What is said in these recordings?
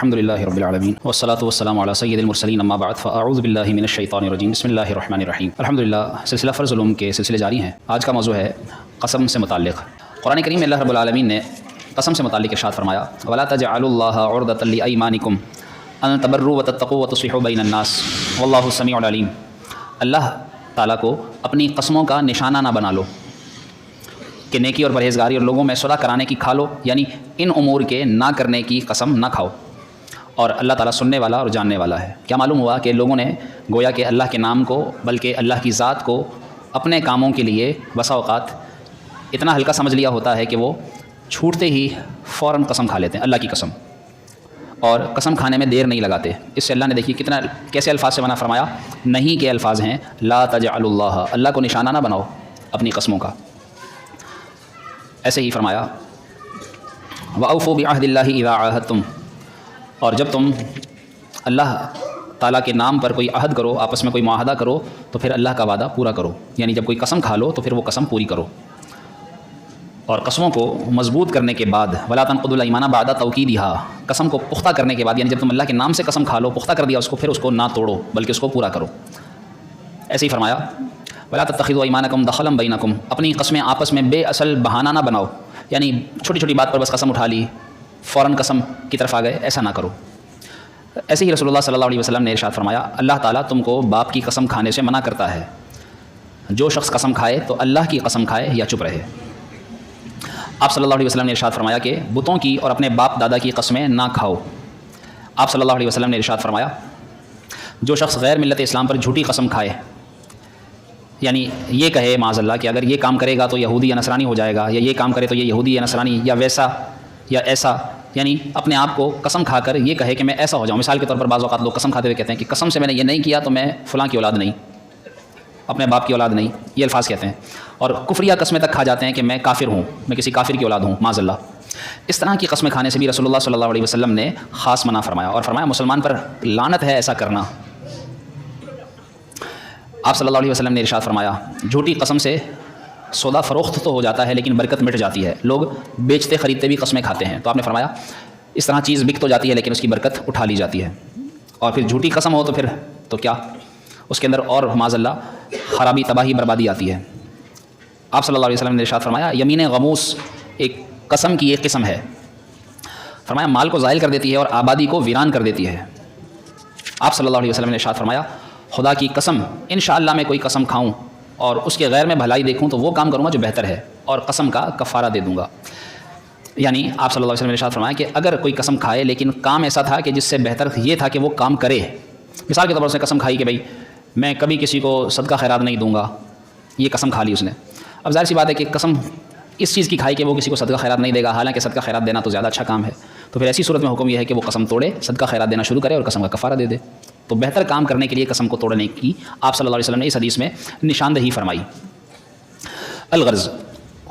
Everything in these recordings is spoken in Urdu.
الحمدللہ رب العالمین والصلاة والسلام علی سید المرسلین اما بعد فاعوذ باللہ من الشیطان الرجیم بسم اللہ الرحمن الرحیم۔ الحمدللہ سلسلہ فرض علوم کے سلسلے جاری ہیں۔ آج کا موضوع ہے قسم سے متعلق۔ قرآن کریم میں اللہ رب العالمین نے قسم سے متعلق ارشاد فرمایا وَلَا تَجْعَلُوا اللَّهَ عُرْضَةً لِأَيْمَانِكُمْ أَن تَبَرُّوا وَتَتَّقُوا وَتُصْلِحُوا بَيْنَ النَّاسِ وَاللَّهُ السَّمِيعُ الْعَلِيمُ۔ اللہ تعالیٰ کو اپنی قسموں کا نشانہ نہ بنا لو کہ نیکی اور پرہیزگاری اور لوگوں میں صلح کرانے کی کھا لو، یعنی ان امور کے نہ کرنے کی قسم نہ کھاؤ، اور اللہ تعالیٰ سننے والا اور جاننے والا ہے۔ کیا معلوم ہوا کہ لوگوں نے گویا کہ اللہ کے نام کو بلکہ اللہ کی ذات کو اپنے کاموں کے لیے بسا اوقات اتنا ہلکا سمجھ لیا ہوتا ہے کہ وہ چھوٹتے ہی فوراً قسم کھا لیتے ہیں اللہ کی قسم، اور قسم کھانے میں دیر نہیں لگاتے۔ اس سے اللہ نے دیکھی کتنا کیسے الفاظ سے منع فرمایا، نہیں کے الفاظ ہیں لا تجعلوا اللہ، اللہ کو نشانہ نہ بناؤ اپنی قسموں کا۔ ایسے ہی فرمایا وَأَوْفُوا بِعَهْدِ اللَّهِ إِذَا عَاهَدتُّمْ، اور جب تم اللہ تعالیٰ کے نام پر کوئی عہد کرو، آپس میں کوئی معاہدہ کرو تو پھر اللہ کا وعدہ پورا کرو، یعنی جب کوئی قسم کھا لو تو پھر وہ قسم پوری کرو۔ اور قسموں کو مضبوط کرنے کے بعد وَلَا تَنقُضُوا الْأَيْمَانَ بَعْدَ تَوْكِيدِهَا، قسم کو پختہ کرنے کے بعد، یعنی جب تم اللہ کے نام سے قسم کھا لو، پختہ کر دیا اس کو، پھر اس کو نہ توڑو بلکہ اس کو پورا کرو۔ ایسے ہی فرمایا وَلَا تَتَّخِذُوا أَيْمَانَكُمْ دَخَلًا بَيْنَكُمْ، اپنی قسمیں آپس میں بے اصل بہانہ نہ بناؤ، یعنی چھوٹی چھوٹی بات پر بس قسم اٹھا لی، فوراً قسم کی طرف آ گئے، ایسا نہ کرو۔ ایسے ہی رسول اللہ صلی اللہ علیہ وسلم نے ارشاد فرمایا اللہ تعالیٰ تم کو باپ کی قسم کھانے سے منع کرتا ہے، جو شخص قسم کھائے تو اللہ کی قسم کھائے یا چپ رہے۔ آپ صلی اللہ علیہ وسلم نے ارشاد فرمایا کہ بتوں کی اور اپنے باپ دادا کی قسمیں نہ کھاؤ۔ آپ صلی اللہ علیہ وسلم نے ارشاد فرمایا جو شخص غیر ملت اسلام پر جھوٹی قسم کھائے، یعنی یہ کہے معاذ اللہ کہ اگر یہ کام کرے گا تو یہودی یا نصرانی ہو جائے گا، یا یہ کام کرے تو یہ یہودی یا نصرانی یا ویسا یا ایسا، یعنی اپنے آپ کو قسم کھا کر یہ کہے کہ میں ایسا ہو جاؤں۔ مثال کے طور پر بعض اوقات لوگ قسم کھاتے ہوئے کہتے ہیں کہ قسم سے میں نے یہ نہیں کیا تو میں فلاں کی اولاد نہیں، اپنے باپ کی اولاد نہیں، یہ الفاظ کہتے ہیں، اور کفریہ قسمیں تک کھا جاتے ہیں کہ میں کافر ہوں، میں کسی کافر کی اولاد ہوں معاذ اللہ۔ اس طرح کی قسمیں کھانے سے بھی رسول اللہ صلی اللہ علیہ وسلم نے خاص منع فرمایا، اور فرمایا مسلمان پر لعنت ہے ایسا کرنا۔ آپ صلی اللہ علیہ وسلم نے ارشاد فرمایا جھوٹی قسم سے سودا فروخت تو ہو جاتا ہے لیکن برکت مٹ جاتی ہے، لوگ بیچتے خریدتے بھی قسمیں کھاتے ہیں، تو آپ نے فرمایا اس طرح چیز بک تو جاتی ہے لیکن اس کی برکت اٹھا لی جاتی ہے۔ اور پھر جھوٹی قسم ہو تو پھر تو کیا اس کے اندر اور معاذ اللہ خرابی تباہی بربادی آتی ہے۔ آپ صلی اللہ علیہ وسلم نے ارشاد فرمایا یمین غموس ایک قسم کی ایک قسم ہے، فرمایا مال کو زائل کر دیتی ہے اور آبادی کو ویران کر دیتی ہے۔ آپ صلی اللہ علیہ وسلم نے ارشاد فرمایا خدا کی قسم انشاءاللہ میں کوئی قسم کھاؤں اور اس کے غیر میں بھلائی دیکھوں تو وہ کام کروں گا جو بہتر ہے اور قسم کا کفارہ دے دوں گا۔ یعنی آپ صلی اللہ علیہ وسلم نے ارشاد فرمایا کہ اگر کوئی قسم کھائے لیکن کام ایسا تھا کہ جس سے بہتر یہ تھا کہ وہ کام کرے، مثال کے طور پر اس نے قسم کھائی کہ بھائی میں کبھی کسی کو صدقہ خیرات نہیں دوں گا، یہ قسم کھا لی اس نے۔ اب ظاہر سی بات ہے کہ قسم اس چیز کی کھائی کہ وہ کسی کو صدقہ خیرات نہیں دے گا، حالانکہ صدقہ خیرات دینا تو زیادہ اچھا کام ہے، تو پھر ایسی صورت میں حکم یہ ہے کہ وہ قسم توڑے، صدقہ خیرات دینا شروع کرے اور قسم کا کفارہ دے دے۔ تو بہتر کام کرنے کے لیے قسم کو توڑنے کی آپ صلی اللہ علیہ وسلم نے اس حدیث میں نشاندہی فرمائی۔ الغرض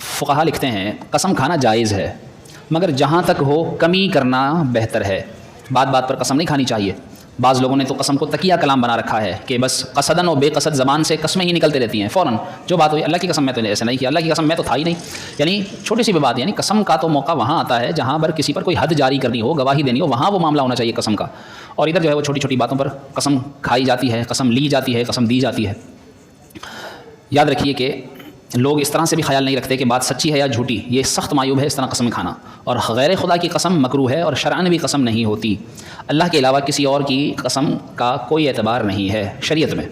فقہا لکھتے ہیں قسم کھانا جائز ہے مگر جہاں تک ہو کمی کرنا بہتر ہے، بات بات پر قسم نہیں کھانی چاہیے۔ بعض لوگوں نے تو قسم کو تقیہ کلام بنا رکھا ہے کہ بس قصدن و بے قصد زبان سے قسمیں ہی نکلتے رہتی ہیں، فوراً جو بات ہوئی اللہ کی قسم میں تو ایسا نہیں کیا، اللہ کی قسم میں تو تھا ہی نہیں، یعنی چھوٹی سی بھی بات، یعنی قسم کا تو موقع وہاں آتا ہے جہاں پر کسی پر کوئی حد جاری کرنی ہو، گواہی دینی ہو، وہاں وہ معاملہ ہونا چاہیے قسم کا، اور ادھر جو ہے وہ چھوٹی چھوٹی باتوں پر قسم کھائی جاتی ہے، قسم لی جاتی ہے، قسم دی جاتی ہے۔ یاد رکھیے کہ لوگ اس طرح سے بھی خیال نہیں رکھتے کہ بات سچی ہے یا جھوٹی، یہ سخت معیوب ہے اس طرح قسم کھانا، اور غیر خدا کی قسم مکروہ ہے اور شرعاً بھی قسم نہیں ہوتی۔ اللہ کے علاوہ کسی اور کی قسم کا کوئی اعتبار نہیں ہے شریعت میں،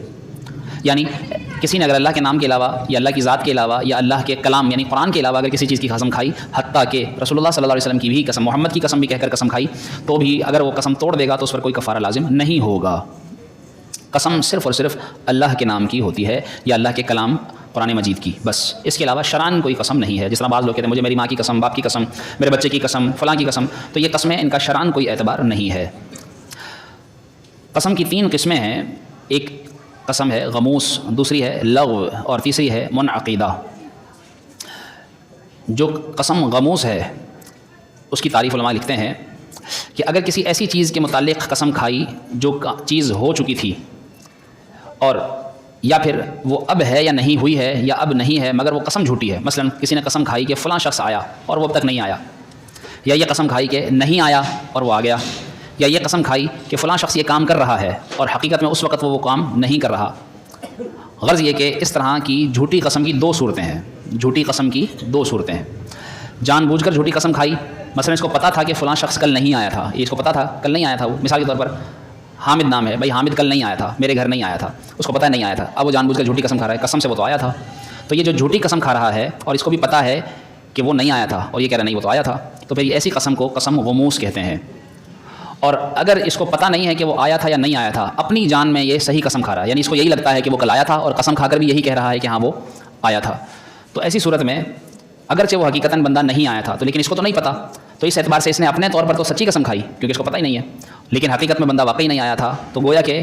یعنی کسی نے اگر اللہ کے نام کے علاوہ یا اللہ کی ذات کے علاوہ یا اللہ کے کلام یعنی قرآن کے علاوہ اگر کسی چیز کی قسم کھائی، حتیٰ کہ رسول اللہ صلی اللہ علیہ وسلم کی بھی قسم، محمد کی قسم بھی کہہ کر قسم کھائی، تو بھی اگر وہ قسم توڑ دے گا تو اس پر کوئی کفارہ لازم نہیں ہوگا۔ قسم صرف اور صرف اللہ کے نام کی ہوتی ہے یا اللہ کے کلام قرآن مجید کی، بس اس کے علاوہ شرعاً کوئی قسم نہیں ہے۔ جس طرح بعض لوگ کہتے ہیں مجھے میری ماں کی قسم، باپ کی قسم، میرے بچے کی قسم، فلاں کی قسم، تو یہ قسمیں ان کا شرعاً کوئی اعتبار نہیں ہے۔ قسم کی 3 قسمیں ہیں، ایک قسم ہے غموس، دوسری ہے لغو اور تیسری ہے منعقدہ۔ جو قسم غموس ہے اس کی تعریف علماء لکھتے ہیں کہ اگر کسی ایسی چیز کے متعلق قسم کھائی جو چیز ہو چکی تھی اور یا پھر وہ اب ہے یا نہیں ہوئی ہے یا اب نہیں ہے مگر وہ قسم جھوٹی ہے، مثلا کسی نے قسم کھائی کہ فلاں شخص آیا اور وہ اب تک نہیں آیا، یا یہ قسم کھائی کہ نہیں آیا اور وہ آ گیا، یا یہ قسم کھائی کہ فلاں شخص یہ کام کر رہا ہے اور حقیقت میں اس وقت وہ کام نہیں کر رہا۔ غرض یہ کہ اس طرح کی جھوٹی قسم کی دو صورتیں ہیں، جھوٹی قسم کی دو صورتیں ہیں۔ جان بوجھ کر جھوٹی قسم کھائی، مثلا اس کو پتہ تھا کہ فلاں شخص کل نہیں آیا تھا، یہ اس کو پتہ تھا کل نہیں آیا تھا، وہ مثال کے طور پر حامد نام ہے، بھائی حامد کل نہیں آیا تھا، میرے گھر نہیں آیا تھا، اس کو پتہ نہیں آیا تھا، اب وہ جان بوجھ کر جھوٹی قسم کھا رہا ہے، قسم سے وہ تو آیا تھا۔ تو یہ جو جھوٹی قسم کھا رہا ہے اور اس کو بھی پتہ ہے کہ وہ نہیں آیا تھا اور یہ کہہ رہا نہیں وہ تو آیا تھا، تو پھر ایسی قسم کو قسم غموس کہتے ہیں۔ اور اگر اس کو پتہ نہیں ہے کہ وہ آیا تھا یا نہیں آیا تھا، اپنی جان میں یہ صحیح قسم کھا رہا ہے، یعنی اس کو یہی لگتا ہے کہ وہ کل آیا تھا اور قسم کھا کر بھی یہی کہہ رہا ہے کہ ہاں وہ آیا تھا، تو ایسی صورت میں اگرچہ وہ حقیقتاً بندہ نہیں آیا تھا تو لیکن اس کو تو نہیں پتہ، تو اس اعتبار سے اس نے اپنے طور پر تو سچی قسم کھائی کیونکہ اس کو پتہ ہی نہیں ہے، لیکن حقیقت میں بندہ واقعی نہیں آیا تھا، تو گویا کہ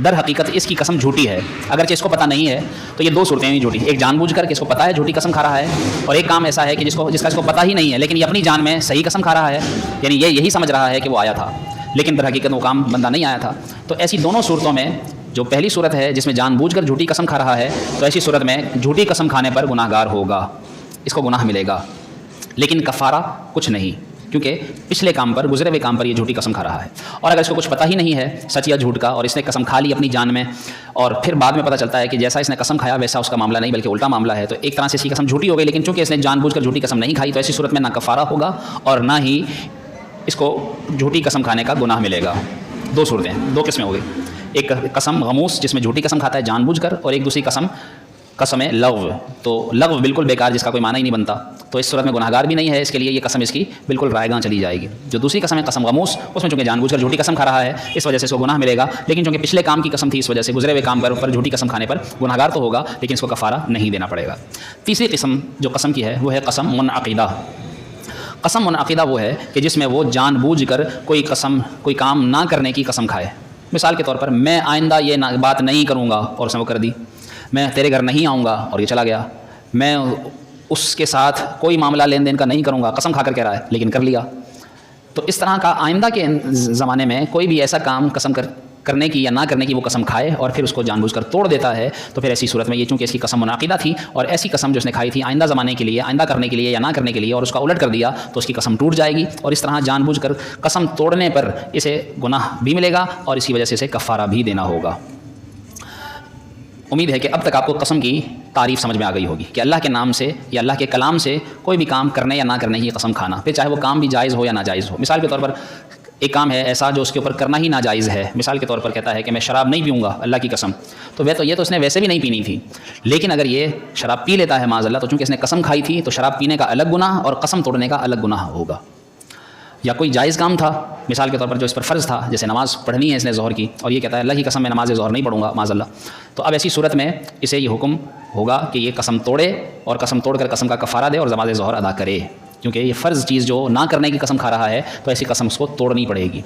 در حقیقت اس کی قسم جھوٹی ہے، اگرچہ اس کو پتہ نہیں ہے۔ تو یہ دو صورتیں ہیں جھوٹی، ایک جان بوجھ کر کہ اس کو پتہ ہے جھوٹی قسم کھا رہا ہے، اور ایک کام ایسا ہے کہ جس کا اس کو پتہ ہی نہیں ہے لیکن یہ اپنی جان میں صحیح قسم کھا رہا ہے، یعنی یہ یہی سمجھ رہا ہے کہ وہ آیا تھا لیکن در حقیقت وہ کام بندہ نہیں آیا تھا۔ تو ایسی دونوں صورتوں میں جو پہلی صورت ہے جس میں جان بوجھ کر جھوٹی قسم کھا رہا ہے، تو ایسی صورت میں جھوٹی قسم کھانے پر گناہ گار ہوگا، اس کو گناہ ملے گا، لیکن کفارہ کچھ نہیں، کیونکہ پچھلے کام پر، گزرے ہوئے کام پر یہ جھوٹی قسم کھا رہا ہے۔ اور اگر اس کو کچھ پتہ ہی نہیں ہے سچ یا جھوٹ کا اور اس نے قسم کھا لی اپنی جان میں اور پھر بعد میں پتہ چلتا ہے کہ جیسا اس نے قسم کھایا ویسا اس کا معاملہ نہیں بلکہ الٹا معاملہ ہے، تو ایک طرح سے اس کی قسم جھوٹی ہو گئی، لیکن چونکہ اس نے جان بوجھ کر جھوٹی قسم نہیں کھائی تو ایسی صورت میں نہ کفارہ ہوگا اور نہ ہی اس کو جھوٹی قسم کھانے کا گناہ ملے گا۔ دو صورتیں، دو قسمیں ہو گئی، ایک قسم غموس جس میں جھوٹی قسم کھاتا ہے جان بوجھ کر، اور ایک دوسری قسم لغو، تو لغو بالکل بیکار جس کا کوئی معنی ہی نہیں بنتا، تو اس صورت میں گناہ گار بھی نہیں ہے، اس کے لیے یہ قسم اس کی بالکل رائے گاں چلی جائے گی۔ جو دوسری قسم ہے قسم غموس، اس میں چونکہ جان بوجھ کر جھوٹی قسم کھا رہا ہے اس وجہ سے اس کو گناہ ملے گا، لیکن چونکہ پچھلے کام کی قسم تھی اس وجہ سے گزرے ہوئے کام پر جھوٹی قسم کھانے پر گناہ گار تو ہوگا لیکن اس کو کفارہ نہیں دینا پڑے گا۔ تیسری قسم جو قسم کی ہے وہ ہے قسم منعقدہ۔ قسم منعقدہ وہ ہے کہ جس میں وہ جان بوجھ کر کوئی کام نہ کرنے کی قسم کھائے، مثال کے طور پر میں آئندہ یہ بات نہیں کروں گا اور اس نے وہ کر دی، میں تیرے گھر نہیں آؤں گا اور یہ چلا گیا، میں اس کے ساتھ کوئی معاملہ لین دین کا نہیں کروں گا، قسم کھا کر کہہ رہا ہے لیکن کر لیا۔ تو اس طرح کا آئندہ کے زمانے میں کوئی بھی ایسا کام قسم کرنے کی یا نہ کرنے کی وہ قسم کھائے اور پھر اس کو جان بوجھ کر توڑ دیتا ہے، تو پھر ایسی صورت میں یہ چونکہ اس کی قسم منعقدہ تھی اور ایسی قسم جو اس نے کھائی تھی آئندہ زمانے کے لیے، آئندہ کرنے کے لیے یا نہ کرنے کے لیے، اور اس کا الٹ کر دیا تو اس کی قسم ٹوٹ جائے گی، اور اس طرح جان بوجھ کر قسم توڑنے پر اسے گناہ بھی ملے گا اور اسی وجہ سے اسے کفارہ بھی دینا ہوگا۔ امید ہے کہ اب تک آپ کو قسم کی تعریف سمجھ میں آ گئی ہوگی کہ اللہ کے نام سے یا اللہ کے کلام سے کوئی بھی کام کرنے یا نہ کرنے کی قسم کھانا، پھر چاہے وہ کام بھی جائز ہو یا ناجائز ہو۔ مثال کے طور پر ایک کام ہے ایسا جو اس کے اوپر کرنا ہی ناجائز ہے، مثال کے طور پر کہتا ہے کہ میں شراب نہیں پیوں گا اللہ کی قسم، تو یہ تو اس نے ویسے بھی نہیں پینی تھی، لیکن اگر یہ شراب پی لیتا ہے معاذ اللہ تو چونکہ اس نے قسم کھائی تھی تو شراب پینے کا الگ گناہ اور قسم توڑنے کا الگ گناہ ہوگا۔ یا کوئی جائز کام تھا مثال کے طور پر جو اس پر فرض تھا، جیسے نماز پڑھنی ہے اس نے ظہر کی اور یہ کہتا ہے اللہ کی قسم میں نماز ظہر نہیں پڑھوں گا معاذ اللہ، تو اب ایسی صورت میں اسے یہ حکم ہوگا کہ یہ قسم توڑے اور قسم توڑ کر قسم کا کفارہ دے اور نماز ظہر ادا کرے، کیونکہ یہ فرض چیز جو نہ کرنے کی قسم کھا رہا ہے تو ایسی قسم اس کو توڑنی پڑے گی۔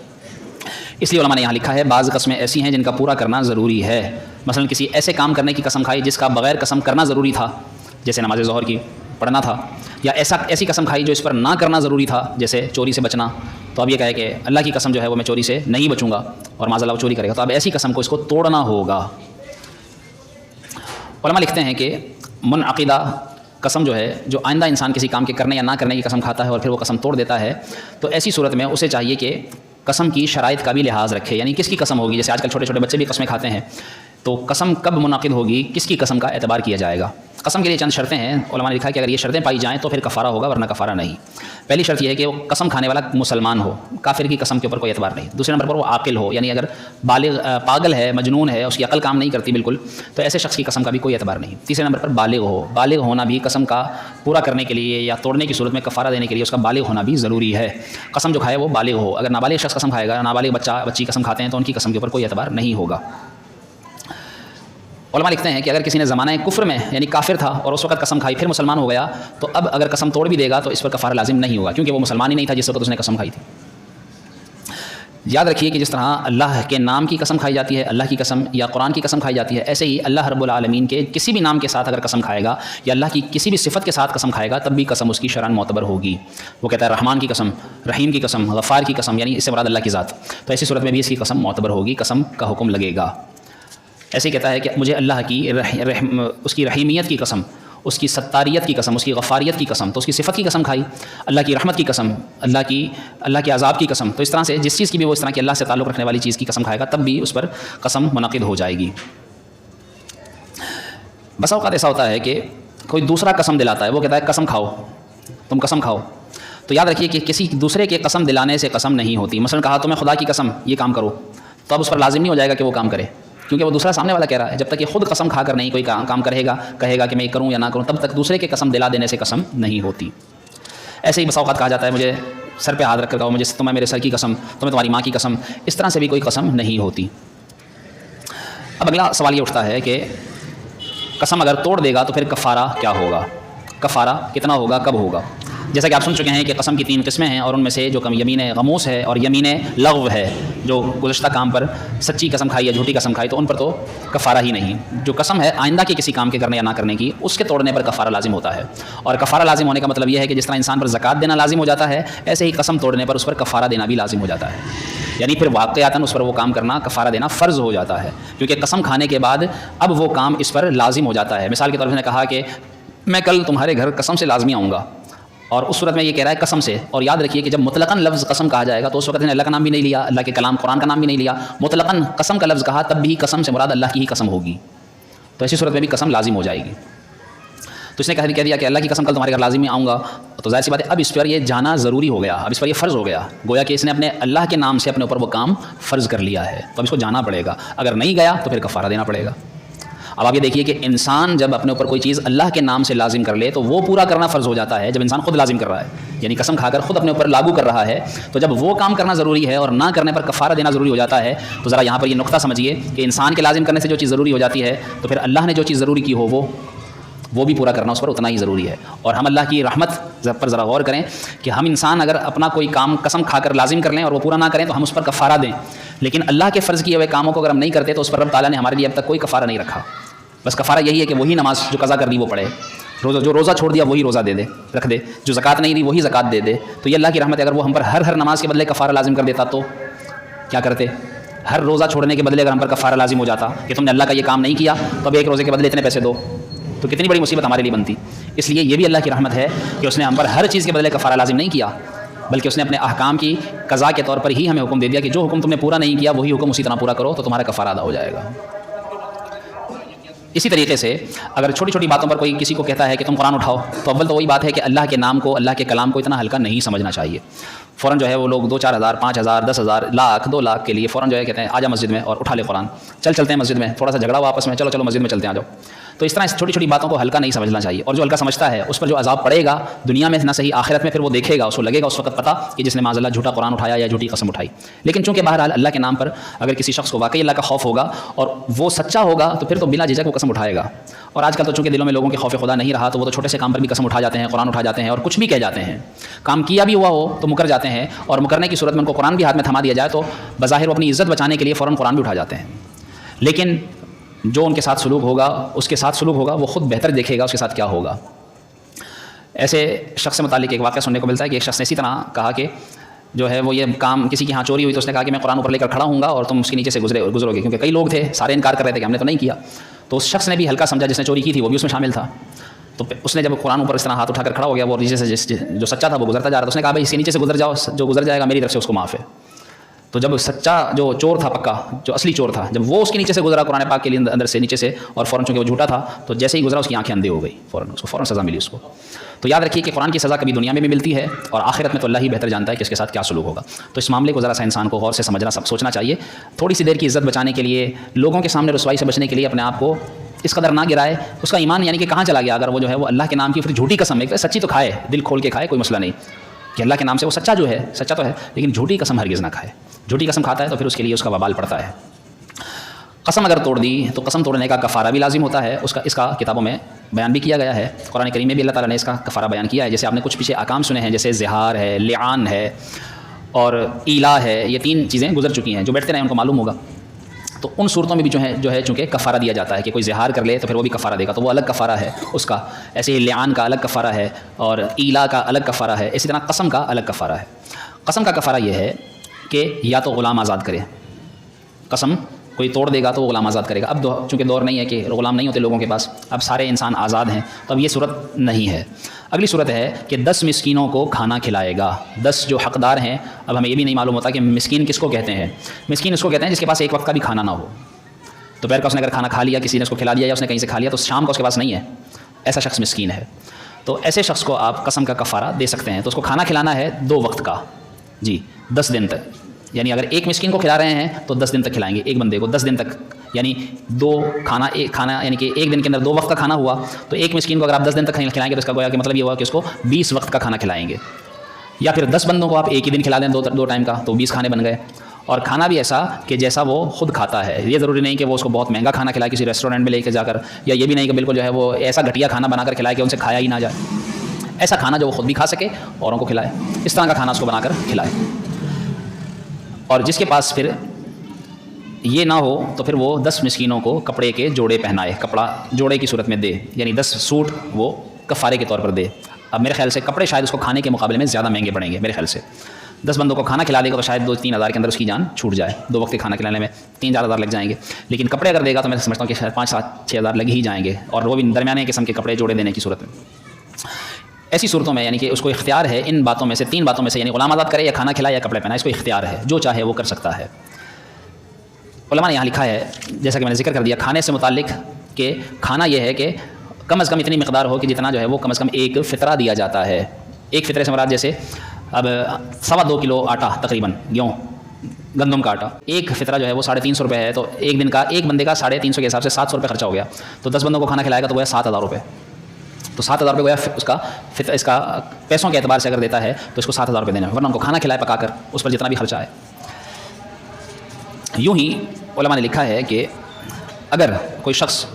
اس لیے علماء نے یہاں لکھا ہے بعض قسمیں ایسی ہیں جن کا پورا کرنا ضروری ہے، مثلا کسی ایسے کام کرنے کی قسم کھائی جس کا بغیر قسم کرنا ضروری تھا، جیسے نماز ظہر کی پڑھنا تھا، یا ایسی قسم کھائی جو اس پر نہ کرنا ضروری تھا، جیسے چوری سے بچنا، تو اب یہ کہے کہ اللہ کی قسم جو ہے وہ میں چوری سے نہیں بچوں گا اور معاذ اللہ وہ چوری کرے گا، تو اب ایسی قسم کو اس کو توڑنا ہوگا۔ علماء لکھتے ہیں کہ منعقدہ قسم جو ہے جو آئندہ انسان کسی کام کے کرنے یا نہ کرنے کی قسم کھاتا ہے اور پھر وہ قسم توڑ دیتا ہے، تو ایسی صورت میں اسے چاہیے کہ قسم کی شرائط کا بھی لحاظ رکھے، یعنی کس کی قسم ہوگی، جیسے آج کل چھوٹے چھوٹے بچے بھی قسمیں کھاتے ہیں، تو قسم کب منعقد ہوگی، کس کی قسم کا اعتبار کیا جائے گا۔ قسم کے لیے چند شرطیں ہیں، علماء نے لکھا کہ اگر یہ شرطیں پائی جائیں تو پھر کفارہ ہوگا ورنہ کفارہ نہیں۔ پہلی شرط یہ ہے کہ وہ قسم کھانے والا مسلمان ہو، کافر کی قسم کے اوپر کوئی اعتبار نہیں۔ دوسرے نمبر پر وہ عاقل ہو، یعنی اگر پاگل ہے، مجنون ہے، اس کی عقل کام نہیں کرتی بالکل، تو ایسے شخص کی قسم کا بھی کوئی اعتبار نہیں۔ تیسرے نمبر پر بالغ ہو، بالغ ہونا بھی قسم کا پورا کرنے کے لیے یا توڑنے کی صورت میں کفارہ دینے کے لیے اس کا بالغ ہونا بھی ضروری ہے، قسم جو کھائے وہ بالغ ہو۔ اگر نابالغ شخص قسم کھائے گا، نابالغ بچی قسم کھاتے ہیں تو ان کی قسم کے اوپر کوئی اعتبار نہیں ہوگا۔ علماء لکھتے ہیں کہ اگر کسی نے زمانہ کفر میں یعنی کافر تھا اور اس وقت قسم کھائی پھر مسلمان ہو گیا، تو اب اگر قسم توڑ بھی دے گا تو اس پر کفارہ لازم نہیں ہوگا، کیونکہ وہ مسلمان ہی نہیں تھا جس وقت اس نے قسم کھائی تھی۔ یاد رکھیے کہ جس طرح اللہ کے نام کی قسم کھائی جاتی ہے، اللہ کی قسم یا قرآن کی قسم کھائی جاتی ہے، ایسے ہی اللہ رب العالمین کے کسی بھی نام کے ساتھ اگر قسم کھائے گا یا اللہ کی کسی بھی صفت کے ساتھ قسم کھائے گا تب بھی قسم اس کی شرعاً معتبر ہوگی۔ وہ کہتا ہے رحمان کی قسم، رحیم کی قسم، غفار کی قسم، یعنی اس سے مراد اللہ کی ذات، تو ایسی صورت میں بھی اس کی قسم معتبر ہوگی، قسم کا حکم لگے گا۔ ایسے ہی کہتا ہے کہ مجھے اللہ کی اس کی رحیمیت کی قسم، اس کی ستاریت کی قسم، اس کی غفاریت کی قسم، تو اس کی صفت کی قسم کھائی، اللہ کی رحمت کی قسم، اللہ کے عذاب کی قسم، تو اس طرح سے جس چیز کی بھی وہ اس طرح کی اللہ سے تعلق رکھنے والی چیز کی قسم کھائے گا تب بھی اس پر قسم منعقد ہو جائے گی۔ بس اوقات ایسا ہوتا ہے کہ کوئی دوسرا قسم دلاتا ہے، وہ کہتا ہے قسم کھاؤ، تم قسم کھاؤ، تو یاد رکھیے کہ کسی دوسرے کے قسم دلانے سے قسم نہیں ہوتی۔ مثلا کہا تمہیں خدا کی قسم یہ کام کرو، تو اب اس پر لازم نہیں ہو جائے گا کہ وہ کام کرے، کیونکہ وہ دوسرا سامنے والا کہہ رہا ہے۔ جب تک کہ خود قسم کھا کر نہیں کوئی کام کرے گا، کہے گا کہ میں یہ کروں یا نہ کروں، تب تک دوسرے کے قسم دلا دینے سے قسم نہیں ہوتی۔ ایسے ہی بس اوقات کہا جاتا ہے مجھے سر پہ ہاتھ رکھ کر کہو، مجھے تمہیں میرے سر کی قسم، تمہیں تمہاری ماں کی قسم، اس طرح سے بھی کوئی قسم نہیں ہوتی۔ اب اگلا سوال یہ اٹھتا ہے کہ قسم اگر توڑ دے گا تو پھر کفارہ کیا ہوگا، کفارہ کتنا ہوگا، کب ہوگا؟ جیسا کہ آپ سن چکے ہیں کہ قسم کی 3 قسمیں ہیں، اور ان میں سے جو یمین غموس ہے اور یمین لغو ہے، جو گزشتہ کام پر سچی قسم کھائی یا جھوٹی قسم کھائی تو ان پر تو کفارہ ہی نہیں۔ جو قسم ہے آئندہ کے کسی کام کے کرنے یا نہ کرنے کی، اس کے توڑنے پر کفارہ لازم ہوتا ہے۔ اور کفارہ لازم ہونے کا مطلب یہ ہے کہ جس طرح انسان پر زکوٰۃ دینا لازم ہو جاتا ہے، ایسے ہی قسم توڑنے پر اس پر کفارہ دینا بھی لازم ہو جاتا ہے، یعنی پھر واقعتاً اس پر وہ کام کرنا، کفارہ دینا فرض ہو جاتا ہے، کیونکہ قسم کھانے کے بعد اب وہ کام اس پر لازم ہو جاتا ہے۔ مثال کے طور پر نے کہا کہ میں کل تمہارے گھر قسم سے لازمی آؤں گا، اور اس صورت میں یہ کہہ رہا ہے قسم سے، اور یاد رکھیے کہ جب مطلقاً لفظ قسم کہا جائے گا تو اس وقت نے اللہ کا نام بھی نہیں لیا، اللہ کے کلام قرآن کا نام بھی نہیں لیا، مطلقاً قسم کا لفظ کہا، تب بھی قسم سے مراد اللہ کی ہی قسم ہوگی، تو ایسی صورت میں بھی قسم لازم ہو جائے گی۔ تو اس نے کہہ دیا کہ اللہ کی قسم کل تمہارے گھر لازمی آؤں گا، تو ظاہر سی بات ہے اب اس پر یہ جانا ضروری ہو گیا، اب اس پر یہ فرض ہو گیا، گویا کہ اس نے اپنے اللہ کے نام سے اپنے اوپر وہ کام فرض کر لیا ہے، تو اب اس کو جانا پڑے گا، اگر نہیں گیا تو پھر کفارہ دینا پڑے گا۔ اب آپ یہ دیکھیے کہ انسان جب اپنے اوپر کوئی چیز اللہ کے نام سے لازم کر لے تو وہ پورا کرنا فرض ہو جاتا ہے، جب انسان خود لازم کر رہا ہے، یعنی قسم کھا کر خود اپنے اوپر لاگو کر رہا ہے، تو جب وہ کام کرنا ضروری ہے اور نہ کرنے پر کفارہ دینا ضروری ہو جاتا ہے، تو ذرا یہاں پر یہ نقطہ سمجھیے کہ انسان کے لازم کرنے سے جو چیز ضروری ہو جاتی ہے تو پھر اللہ نے جو چیز ضروری کی ہو وہ بھی پورا کرنا اس پر اتنا ہی ضروری ہے۔ اور ہم اللہ کی رحمت پر ذرا غور کریں کہ ہم انسان اگر اپنا کوئی کام قسم کھا کر لازم کر لیں اور وہ پورا نہ کریں تو ہم اس پر کفارہ دیں، لیکن اللہ کے فرض کیے ہوئے کاموں کو اگر ہم نہیں کرتے تو اس پر رب تعالیٰ نے ہمارے لیے اب تک کوئی کفارہ نہیں رکھا، بس کفارہ یہی ہے کہ وہی نماز جو قضا کر دی وہ پڑھے، جو روزہ چھوڑ دیا وہی روزہ رکھ دے، جو زکوٰۃ نہیں دی وہی زکوٰۃ دے دے۔ تو یہ اللہ کی رحمت ہے، اگر وہ ہم پر ہر نماز کے بدلے کفارہ لازم کر دیتا تو کیا کرتے؟ ہر روزہ چھوڑنے کے بدلے اگر ہم پر کفارہ لازم ہو جاتا کہ تم نے اللہ کا یہ کام نہیں کیا تو اب ایک روزے کے بدلے اتنے پیسے دو، تو کتنی بڑی مصیبت ہمارے لیے بنتی۔ اس لیے یہ بھی اللہ کی رحمت ہے کہ اس نے ہم پر ہر چیز کے بدلے کفارہ لازم نہیں کیا، بلکہ اس نے اپنے احکام کی قضا کے طور پر ہی ہمیں حکم دے دیا کہ جو حکم تم نے پورا نہیں کیا وہی حکم اسی طرح پورا کرو تو تمہارا کفارہ ادا ہو جائے گا۔ اسی طریقے سے اگر چھوٹی چھوٹی باتوں پر کوئی کسی کو کہتا ہے کہ تم قرآن اٹھاؤ، تو اول تو وہی بات ہے کہ اللہ کے نام کو، اللہ کے کلام کو اتنا ہلکا نہیں سمجھنا چاہیے۔ فوراً جو ہے وہ لوگ 2-4 ہزار 5 ہزار 10 ہزار لاکھ 2 لاکھ کے لیے فوراً جو ہے کہتے ہیں آ جا مسجد میں اور اٹھا لے قرآن، چلتے ہیں مسجد میں، تھوڑا سا جھگڑا ہوا آپس میں، چلو مسجد میں چلتے ہیں، آ جاؤ۔ تو اس طرح چھوٹی چھوٹی باتوں کو ہلکا نہیں سمجھنا چاہیے، اور جو ہلکا سمجھتا ہے اس پر جو عذاب پڑے گا دنیا میں نہ صحیح آخرت میں، پھر وہ دیکھے گا، اس کو لگے گا اس وقت پتہ کہ جس نے معاذ اللہ جھوٹا قرآن اٹھایا یا جھوٹی قسم اٹھائی۔ لیکن چونکہ بہرحال اللہ کے نام پر اگر کسی شخص کو واقعی اللہ کا خوف ہوگا اور وہ سچا ہوگا تو پھر تو بلا جھجک وہ قسم اٹھائے گا۔ اور آج کل تو چونکہ دلوں میں لوگوں کے خوف خدا نہیں رہا تو وہ تو چھوٹے سے کام پر بھی قسم اٹھا جاتے ہیں، قرآن اٹھا جاتے ہیں اور کچھ بھی کہہ جاتے ہیں، کام کیا بھی ہوا ہو تو مکر جاتے ہیں، اور مکرنے کی صورت میں ان کو قرآن بھی ہاتھ میں تھما دیا جائے تو بظاہر وہ اپنی عزت بچانے کے لیے فوراً قرآن بھی اٹھا جاتے ہیں۔ لیکن جو ان کے ساتھ سلوک ہوگا، اس کے ساتھ سلوک ہوگا، وہ خود بہتر دیکھے گا اس کے ساتھ کیا ہوگا۔ ایسے شخص سے متعلق ایک واقعہ سننے کو ملتا ہے کہ ایک شخص نے اسی طرح کہا کہ جو ہے وہ یہ کام کسی کے ہاں چوری ہوئی تو اس نے کہا کہ میں قرآن اوپر لے کر کھڑا ہوں گا اور تم اس کے نیچے سے گزرو گے، کیونکہ کئی لوگ تھے سارے انکار کر رہے تھے کہ ہم نے تو نہیں کیا۔ تو اس شخص نے بھی ہلکا سمجھا، جس نے چوری کی تھی وہ بھی اس میں شامل تھا، تو اس نے جب قرآن اوپر اس طرح ہاتھ اٹھا کر کھڑا ہو گیا، وہ نیچے سے جو سچا تھا وہ گزرتا جا رہا تھا، اس نے کہا بھائی اس کے نیچے سے گزر جاؤ، جو گزر جائے گا میری طرف سے اس کو معاف ہے۔ تو جب سچا جو چور تھا، پکا جو اصلی چور تھا، جب وہ اس کے نیچے سے گزرا قرآن پاک کے لیے اندر سے نیچے سے، اور فوراً چونکہ وہ جھوٹا تھا تو جیسے ہی گزرا اس کی آنکھیں اندھی ہو گئی، فوراً سزا ملی اس کو۔ تو یاد رکھیے کہ قرآن کی سزا کبھی دنیا میں بھی ملتی ہے اور آخرت میں تو اللہ ہی بہتر جانتا ہے کہ اس کے ساتھ کیا سلوک ہوگا۔ تو اس معاملے کو ذرا سا انسان کو غور سے سمجھنا سوچنا چاہیے، تھوڑی سی دیر کی عزت بچانے کے لیے، لوگوں کے سامنے رسوائی سے بچنے کے لیے اپنے آپ کو اس قدر نہ گرائے، اس کا ایمان یعنی کہ کہاں چلا گیا اگر وہ جو ہے وہ اللہ کے نام کی پھر جھوٹی قسم ہے، سچی تو کھائے، دل کھول کے کھائے، کوئی مسئلہ نہیں کہ اللہ کے نام سے وہ سچا جو ہے سچا تو ہے، لیکن جھوٹی قسم ہرگز نہ کھائے۔ جھوٹی قسم کھاتا ہے تو پھر اس کے لیے اس کا وبال پڑتا ہے۔ قسم اگر توڑ دی تو قسم توڑنے کا کفارہ بھی لازم ہوتا ہے، اس کا کتابوں میں بیان بھی کیا گیا ہے، قرآن کریم میں بھی اللہ تعالیٰ نے اس کا کفارہ بیان کیا ہے۔ جیسے آپ نے کچھ پیچھے احکام سنے ہیں، جیسے زہار ہے، لعان ہے اور ایلا ہے، یہ 3 چیزیں گزر چکی ہیں، جو بیٹھتے رہے ان کو معلوم ہوگا۔ تو ان صورتوں میں بھی جو ہے چونکہ کفارہ دیا جاتا ہے کہ کوئی زہار کر لے تو پھر وہ بھی کفارہ دے گا، تو وہ الگ کفارہ ہے اس کا۔ ایسے ہی لعان کا الگ کفارہ ہے اور ایلا کا الگ کفارہ ہے، اسی طرح قسم کا الگ کفارہ ہے۔ قسم کا کفارہ یہ ہے کہ یا تو غلام آزاد کرے، قسم کوئی توڑ دے گا تو وہ غلام آزاد کرے گا. اب چونکہ دور نہیں ہے کہ غلام نہیں ہوتے لوگوں کے پاس, اب سارے انسان آزاد ہیں, تو اب یہ صورت نہیں ہے. اگلی صورت ہے کہ 10 مسکینوں کو کھانا کھلائے گا. 10 جو حقدار ہیں, اب ہمیں یہ بھی نہیں معلوم ہوتا کہ مسکین کس کو کہتے ہیں. مسکین اس کو کہتے ہیں جس کے پاس ایک وقت کا بھی کھانا نہ ہو. دوپہر کا اس نے اگر کھانا کھا لیا, کسی نے اس کو کھلا دیا یا اس نے کہیں سے کھا لیا, تو شام کا اس کے پاس نہیں ہے, ایسا شخص مسکین ہے. تو ایسے شخص کو آپ قسم کا کفارہ دے سکتے ہیں. تو اس کو کھانا کھلانا ہے 2 وقت کا, جی 10 دن تک. یعنی اگر ایک مسکین کو کھلا رہے ہیں تو 10 دن تک کھلائیں گے ایک بندے کو, 10 دن تک, یعنی 2 کھانا یعنی کہ ایک دن کے اندر 2 وقت کا کھانا ہوا, تو ایک مسکین کو اگر آپ 10 دن تک کھلائیں گے تو اس کا گویا کہ مطلب یہ ہوا کہ اس کو 20 وقت کا کھانا کھلائیں گے. یا پھر 10 بندوں کو آپ ایک ہی دن کھلا دیں 2 ٹائم کا, تو 20 کھانے بن گئے. اور کھانا بھی ایسا کہ جیسا وہ خود کھاتا ہے. یہ ضروری نہیں کہ وہ اس کو بہت مہنگا کھانا کھلائے کسی ریسٹورینٹ میں لے کے جا کر, یا یہ بھی نہیں کہ بالکل جو ہے وہ ایسا گھٹیا کھانا بنا کر کھلائے کہ ان سے کھایا ہی نہ جائے. ایسا کھانا جو وہ خود بھی کھا سکے اوروں کو کھلائے, اس طرح کا کھانا اس کو بنا کر کھلائے. اور جس کے پاس پھر یہ نہ ہو تو پھر وہ 10 مسکینوں کو کپڑے کے جوڑے پہنائے, کپڑا جوڑے کی صورت میں دے, یعنی 10 سوٹ وہ کفارے کے طور پر دے. اب میرے خیال سے کپڑے شاید اس کو کھانے کے مقابلے میں زیادہ مہنگے پڑیں گے میرے خیال سے. 10 بندوں کو کھانا کھلا دے گا تو شاید 2-3 ہزار کے اندر اس کی جان چھوٹ جائے. 2 وقت کے کھانا کھلانے میں 3-4 ہزار لگ جائیں گے. لیکن کپڑے اگر دے گا تو میں سمجھتا ہوں کہ 5-6 ہزار لگ ہی جائیں گے, اور وہ بھی درمیانے قسم کے کپڑے جوڑے دینے کی صورت میں. ایسی صورتوں میں یعنی کہ اس کو اختیار ہے ان باتوں میں سے, 3 باتوں میں سے, یعنی غلام آزاد کرے یا کھانا کھلائے یا کپڑے پہنائے, اس کو اختیار ہے, جو چاہے وہ کر سکتا ہے. علماء نے یہاں لکھا ہے جیسا کہ میں نے ذکر کر دیا کھانے سے متعلق کہ کھانا یہ ہے کہ کم از کم اتنی مقدار ہو کہ جتنا جو ہے وہ کم از کم ایک فطرہ دیا جاتا ہے. ایک فطرے سے مراد جیسے اب 2.25 کلو آٹا تقریباً گیہوں گندم کا آٹا, ایک فطرہ جو ہے وہ 350 روپے ہے, تو ایک دن کا ایک بندے کا 350 کے حساب سے 700 روپے خرچہ ہو گیا. تو 10 بندوں کو کھانا کھلائے گا تو گویا 7,000 روپے. تو 7,000 روپے گویا اس کا پیسوں کے اعتبار سے اگر دیتا ہے تو اس کو 7,000 روپے دینا ہے, ورنہ ان کو کھانا کھلائے پکا کر اس پر جتنا بھی خرچہ ہے. یوں ہی علماء نے لکھا ہے کہ اگر کوئی شخص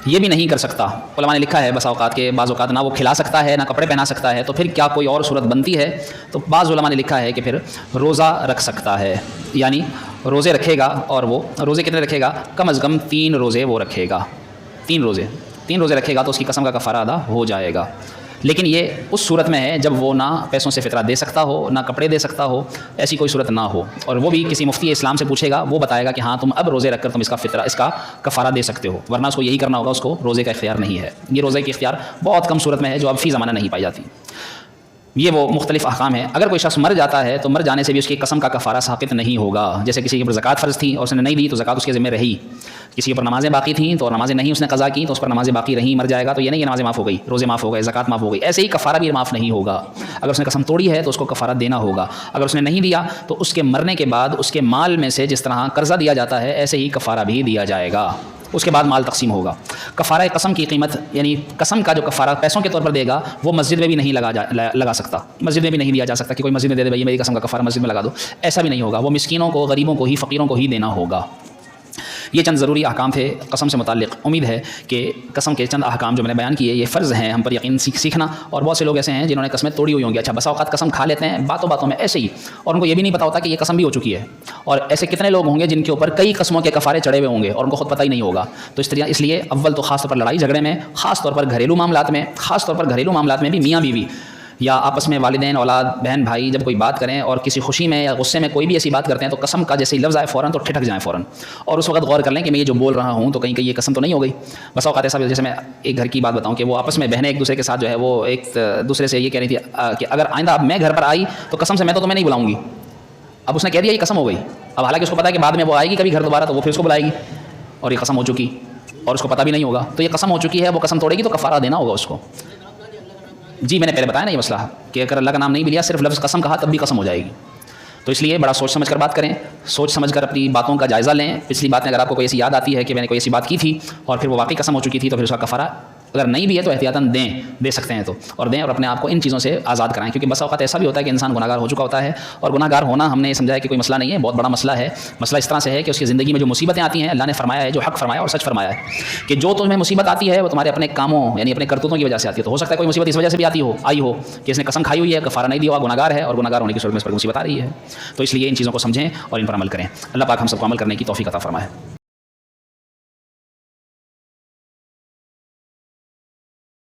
یہ بھی نہیں کر سکتا, علماء نے لکھا ہے بس اوقات کے بعض اوقات نہ وہ کھلا سکتا ہے نہ کپڑے پہنا سکتا ہے, تو پھر کیا کوئی اور صورت بنتی ہے؟ تو بعض علماء نے لکھا ہے کہ پھر روزہ رکھ سکتا ہے. یعنی روزے رکھے گا, اور وہ روزے کتنے رکھے گا؟ کم از کم 3 روزے وہ رکھے گا. 3 روزے رکھے گا تو اس کی قسم کا کفارہ ادا ہو جائے گا. لیکن یہ اس صورت میں ہے جب وہ نہ پیسوں سے فطرہ دے سکتا ہو نہ کپڑے دے سکتا ہو, ایسی کوئی صورت نہ ہو. اور وہ بھی کسی مفتی اسلام سے پوچھے گا, وہ بتائے گا کہ ہاں تم اب روزے رکھ کر تم اس کا کفارہ دے سکتے ہو, ورنہ اس کو یہی کرنا ہوگا, اس کو روزے کا اختیار نہیں ہے. یہ روزے کی اختیار بہت کم صورت میں ہے جو اب فی زمانہ نہیں پائی جاتی. یہ وہ مختلف احکام ہیں. اگر کوئی شخص مر جاتا ہے تو مر جانے سے بھی اس کی قسم کا کفارہ ساقط نہیں ہوگا. جیسے کسی کے اوپر زکوٰۃ فرض تھی اور اس نے نہیں دی تو زکوٰۃ اس کے ذمہ رہی. کسی کے اوپر نمازیں باقی تھیں تو نمازیں نہیں اس نے قضا کی تو اس پر نمازیں باقی رہیں, مر جائے گا تو یہ نہیں کہ نمازیں معاف ہو گئی, روزے معاف ہو گئے, زکوٰۃ معاف ہو گئی. ایسے ہی کفارہ بھی معاف نہیں ہوگا. اگر اس نے قسم توڑی ہے تو اس کو کفارہ دینا ہوگا. اگر اس نے نہیں دیا تو اس کے مرنے کے بعد اس کے مال میں سے جس طرح قرضہ دیا جاتا ہے ایسے ہی کفارہ بھی دیا جائے گا. اس کے بعد مال تقسیم ہوگا. کفارہ قسم کی قیمت یعنی قسم کا جو کفارہ پیسوں کے طور پر دے گا وہ مسجد میں بھی نہیں لگا سکتا. مسجد میں بھی نہیں دیا جا سکتا کہ کوئی مسجد میں دے دے بھائی میری قسم کا کفارہ مسجد میں لگا دو, ایسا بھی نہیں ہوگا. وہ مسکینوں کو, غریبوں کو ہی, فقیروں کو ہی دینا ہوگا. یہ چند ضروری احکام تھے قسم سے متعلق. امید ہے کہ قسم کے چند احکام جو میں نے بیان کیے یہ فرض ہیں ہم پر یقین سیکھنا. اور بہت سے لوگ ایسے ہیں جنہوں نے قسمیں توڑی ہوئی ہوں گی. اچھا بسا اوقات قسم کھا لیتے ہیں باتوں میں ایسے ہی, اور ان کو یہ بھی نہیں پتا ہوتا کہ یہ قسم بھی ہو چکی ہے. اور ایسے کتنے لوگ ہوں گے جن کے اوپر کئی قسموں کے کفارے چڑھے ہوئے ہوں گے اور ان کو خود پتہ ہی نہیں ہوگا. تو اس لیے اول تو خاص طور پر لڑائی جھگڑے میں, خاص طور پر گھریلو معاملات میں بھی میاں بیوی یا آپس میں والدین اولاد بہن بھائی جب کوئی بات کریں اور کسی خوشی میں یا غصے میں کوئی بھی ایسی بات کرتے ہیں تو قسم کا جیسے ہی لفظ آئے فوراً تو ٹھٹک جائیں فوراً, اور اس وقت غور کر لیں کہ میں یہ جو بول رہا ہوں تو کہیں یہ قسم تو نہیں ہو گئی. بس اوقات ایسا بھی, جیسے میں ایک گھر کی بات بتاؤں کہ وہ آپس میں بہنیں ایک دوسرے کے ساتھ جو ہے وہ ایک دوسرے سے یہ کہہ رہی تھی کہ اگر آئندہ اب میں گھر پر آئی تو قسم سے میں تو تمہیں نہیں بلاؤں گی. اب اس نے کہہ دیا یہ قسم ہو گئی. اب حالانکہ اس کو پتا ہے کہ بعد میں وہ آئے گی کبھی گھر دوبارہ تو وہ پھر اس کو بلائے گی اور یہ قسم ہو چکی اور اس کو پتہ بھی نہیں ہوگا. تو یہ قسم ہو چکی ہے, وہ قسم توڑے گی تو کفارہ دینا ہوگا اس کو. جی میں نے پہلے بتایا نا یہ مسئلہ کہ اگر اللہ کا نام نہیں بھی لیا صرف لفظ قسم کہا تب بھی قسم ہو جائے گی. تو اس لیے بڑا سوچ سمجھ کر بات کریں, سوچ سمجھ کر اپنی باتوں کا جائزہ لیں. پچھلی باتیں اگر آپ کو کوئی ایسی یاد آتی ہے کہ میں نے کوئی ایسی بات کی تھی اور پھر وہ واقعی قسم ہو چکی تھی تو پھر اس کا کفارہ اگر نہیں بھی ہے تو احتیاطاً دے سکتے ہیں تو, اور دیں اور اپنے آپ کو ان چیزوں سے آزاد کرائیں. کیونکہ بس اوقات ایسا بھی ہوتا ہے کہ انسان گناہگار ہو چکا ہوتا ہے, اور گناہگار ہونا ہم نے یہ سمجھا ہے کہ کوئی مسئلہ نہیں ہے, بہت بڑا مسئلہ ہے. مسئلہ اس طرح سے ہے کہ اس کی زندگی میں جو مصیبتیں آتی ہیں اللہ نے فرمایا ہے, جو حق فرمایا اور سچ فرمایا ہے کہ جو تمہیں مصیبت آتی ہے وہ تمہارے اپنے کاموں یعنی اپنے کرتوتوں کی وجہ سے آتی ہے. تو ہو سکتا ہے کوئی مصیبت اس وجہ سے بھی آئی ہو کہ اس نے قسم کھائی ہوئی ہے, کفارہ نہیں دیا ہوا, گناہگار ہے, اور گناہگار ہونے کی صورت میں اس پر مصیبت آ رہی ہے. تو اس لیے ان چیزوں کو سمجھیں اور ان پر عمل کریں. اللہ پاک ہم سب کو عمل کرنے کی توفیق عطا فرمائے.